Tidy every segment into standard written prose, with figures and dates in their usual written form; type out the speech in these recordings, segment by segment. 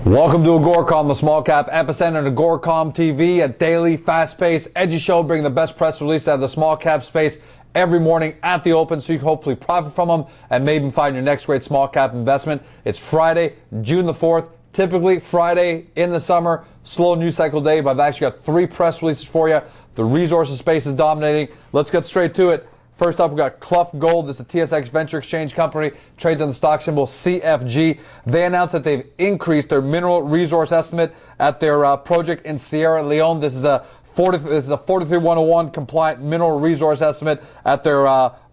Welcome to Agoracom, the small cap epicenter at Agoracom TV, a daily, fast-paced, edgy show bringing the best press release out of the small cap space every morning at the open, so you can hopefully profit from them and maybe find your next great small cap investment. It's Friday, June the 4th. Typically Friday in the summer, slow news cycle day, but I've actually got three press releases for you. The resources space is dominating. Let's get straight to it. First up, we've got Clough Gold. This is a TSX Venture Exchange company, trades on the stock symbol CFG. They announced that they've increased their mineral resource estimate at their project in Sierra Leone. This is a 43101 compliant mineral resource estimate at their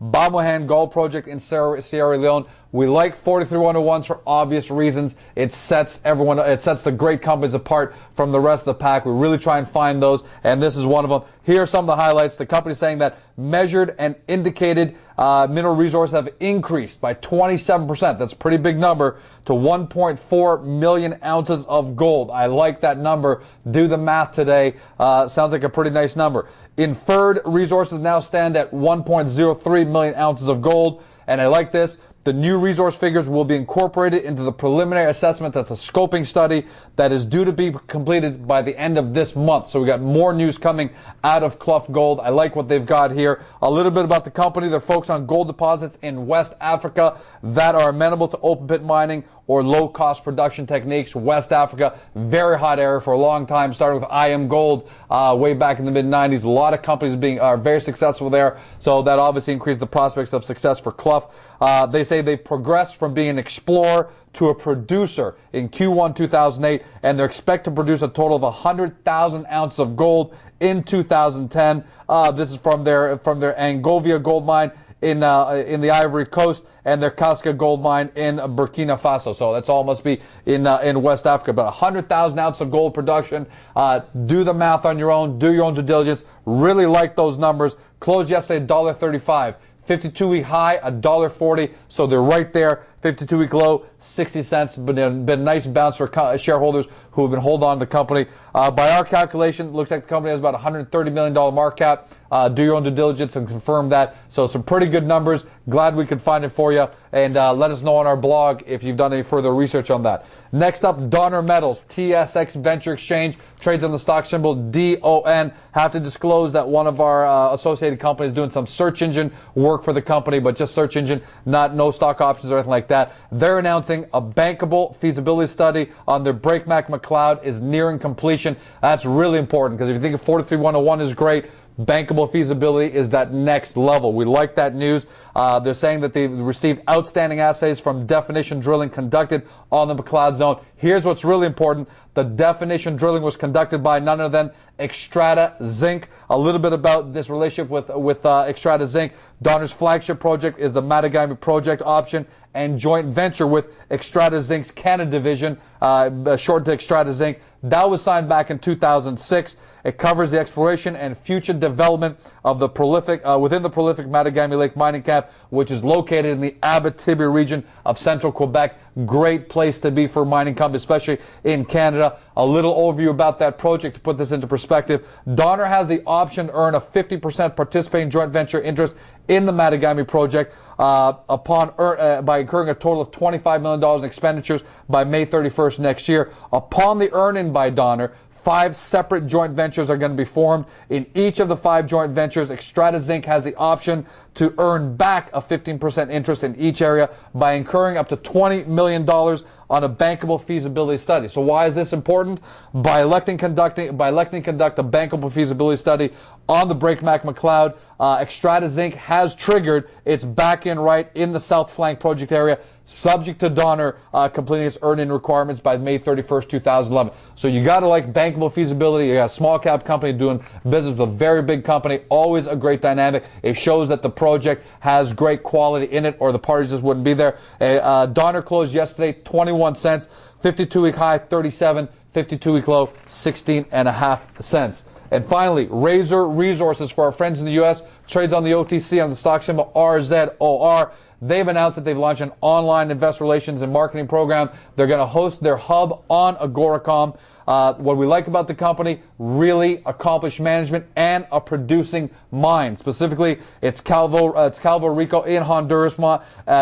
Bamohan Gold project in Sierra Leone. We like 43101s for obvious reasons. It sets the great companies apart from the rest of the pack. We really try and find those, and this is one of them. Here are some of the highlights. The company saying that measured and indicated mineral resources have increased by 27%. That's a pretty big number, to 1.4 million ounces of gold. I like that number. Do the math today. Sounds like a pretty nice number. Inferred resources now stand at 1.03 million ounces of gold, and I like this. The new resource figures will be incorporated into the preliminary assessment. That's a scoping study that is due to be completed by the end of this month. So we got more news coming out of Clough Gold. I like what they've got here. A little bit about the company. They're focused on gold deposits in West Africa that are amenable to open pit mining or low-cost production techniques. West Africa, very hot area for a long time, started with IM Gold way back in the mid-90s. A lot of companies are very successful there, so that obviously increased the prospects of success for Clough. They say they've progressed from being an explorer to a producer in Q1 2008, and they're expected to produce a total of 100,000 ounces of gold in 2010. This is from their Angovia gold mine in the Ivory Coast, and their Casca gold mine in Burkina Faso. So that's all must be in West Africa. But 100,000 ounces of gold production. Do the math on your own. Do your own due diligence. Really like those numbers. Closed yesterday $1.35. 52-week high, $1.40. So they're right there. 52-week low, 60 cents. Been a nice bounce for shareholders who have been holding on to the company. By our calculation, it looks like the company has about $130 million market cap. Do your own due diligence and confirm that. So some pretty good numbers. Glad we could find it for you. And let us know on our blog if you've done any further research on that. Next up, Donner Metals, TSX Venture Exchange, trades on the stock symbol DON. Have to disclose that one of our associated companies doing some search engine work for the company, but just search engine, no stock options or anything like that. They're announcing a bankable feasibility study on their Breakmac-McLeod is nearing completion. That's really important, because if you think of 43101 is great, bankable feasibility is that next level. We like that news. They're saying that they've received outstanding assays from definition drilling conducted on the McLeod zone. Here's what's really important. The definition drilling was conducted by none other than Xstrata Zinc. A little bit about this relationship with Xstrata Zinc. Donner's flagship project is the Matagami project option and joint venture with Xstrata Zinc's Canada division, shortened to Xstrata Zinc. That was signed back in 2006. It covers the exploration and future development of the prolific within the prolific Matagami Lake mining camp, which is located in the Abitibi region of central Quebec. Great place to be for mining companies, especially in Canada. A little overview about that project to put this into perspective. Donner has the option to earn a 50% participating joint venture interest in the Matagami project by incurring a total of $25 million in expenditures by May 31st next year. Upon the earn-in by Donner, 5 separate joint ventures are going to be formed. In each of the 5 joint ventures, Xstrata Zinc has the option to earn back a 15% interest in each area by incurring up to $20 million on a bankable feasibility study. So why is this important? By electing to conduct a bankable feasibility study on the Breakmac-McLeod, Xstrata Zinc has triggered its back-end right in the South Flank project area, subject to Donner completing its earn-in requirements by May 31st, 2011. So you got to like bankable feasibility. You got a small cap company doing business with a very big company. Always a great dynamic. It shows that the project has great quality in it, or the parties just wouldn't be there. Donner closed yesterday 21 cents, 52-week high 37, 52-week low 16.5 cents. And finally, Razor Resources for our friends in the U.S. trades on the OTC on the stock symbol RZOR. They've announced that they've launched an online investor relations and marketing program. They're going to host their hub on Agoracom. What we like about the company, really accomplished management and a producing mine. Specifically, it's Calvo Rico in Honduras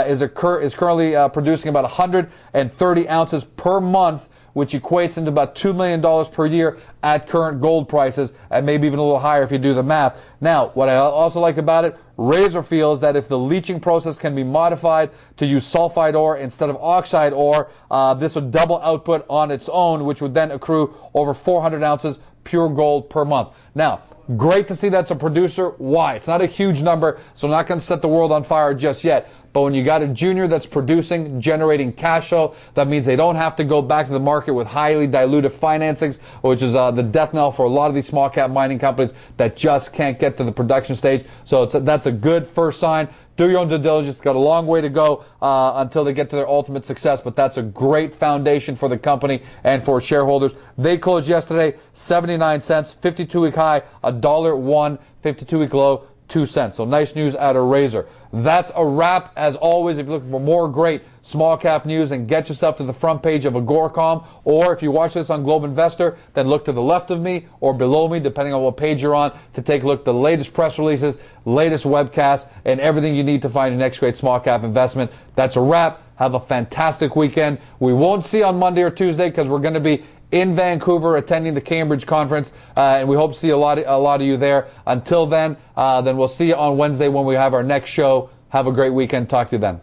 is currently producing about 130 ounces per month which equates into about $2 million per year at current gold prices, and maybe even a little higher if you do the math. Now, what I also like about it, Razor feels that if the leaching process can be modified to use sulfide ore instead of oxide ore, this would double output on its own, which would then accrue over 400 ounces pure gold per month. Now, great to see that's a producer. Why? It's not a huge number, so I'm not going to set the world on fire just yet. But when you got a junior that's producing, generating cash flow, that means they don't have to go back to the market with highly dilutive financings, which is the death knell for a lot of these small cap mining companies that just can't get to the production stage. So that's a good first sign. Do your own due diligence. Got a long way to go until they get to their ultimate success, but that's a great foundation for the company and for shareholders. They closed yesterday 79 cents, 52-week high, $1.01, 52-week low, 2 cents. So nice news out of Razor. That's a wrap. As always, if you're looking for more great small cap news, and get yourself to the front page of Agoracom, or if you watch this on Globe Investor, then look to the left of me or below me, depending on what page you're on, to take a look at the latest press releases, latest webcasts, and everything you need to find your next great small cap investment. That's a wrap. Have a fantastic weekend. We won't see you on Monday or Tuesday because we're going to be in Vancouver attending the Cambridge conference, and we hope to see a lot of you there. Until then we'll see you on Wednesday when we have our next show. Have a great weekend. Talk to you then.